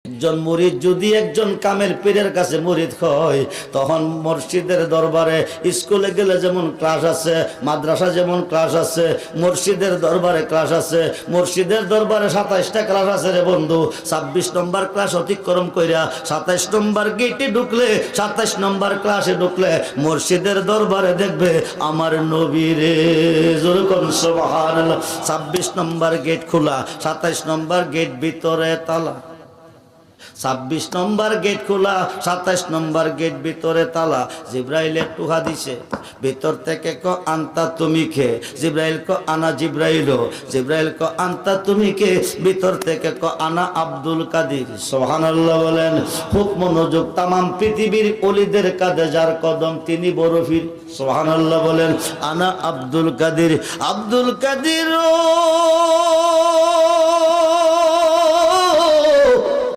একজন মুরিদ যদি একজন কামেল পীরের কাছে মুরিদ হয়, তখন মসজিদের দরবারে স্কুলে গেলে যেমন ক্লাস আছে, মাদ্রাসা যেমন ক্লাস আছে, মসজিদের দরবারে ক্লাস আছে। মসজিদের দরবারে 27টা ক্লাস আছে রে বন্ধু। 26 নম্বর ক্লাস অতিক্রম কইরা 27 নম্বর গেটে ঢুকলে, 27 নম্বর ক্লাসে ঢুকলে মসজিদের দরবারে দেখবে আমার নবী রে। জোরে কোন সুবহানাল্লাহ। 26 নম্বর গেট খোলা, 27 নম্বর গেট ভিতরে তালা। 26 নম্বর গেট খোলা, 27 নম্বর গেট ভিতরে তালা। জিব্রাইল একটু হাদিসে ভিতর থেকে ক আনতা তুমি কে? জিব্রাইল ক আনা জিব্রাইল। জিব্রাইল ক আনতা তুমি কে? ভিতর থেকে ক আনা আব্দুল কাদির। সুবহানাল্লাহ বলেন। খুব মনোযোগ। তামাম পৃথিবীর ওলিদের কাঁধে যার কদম তিনি বড় পীর। সুবহানাল্লাহ বলেন। আনা আব্দুল কাদির। আব্দুল কাদির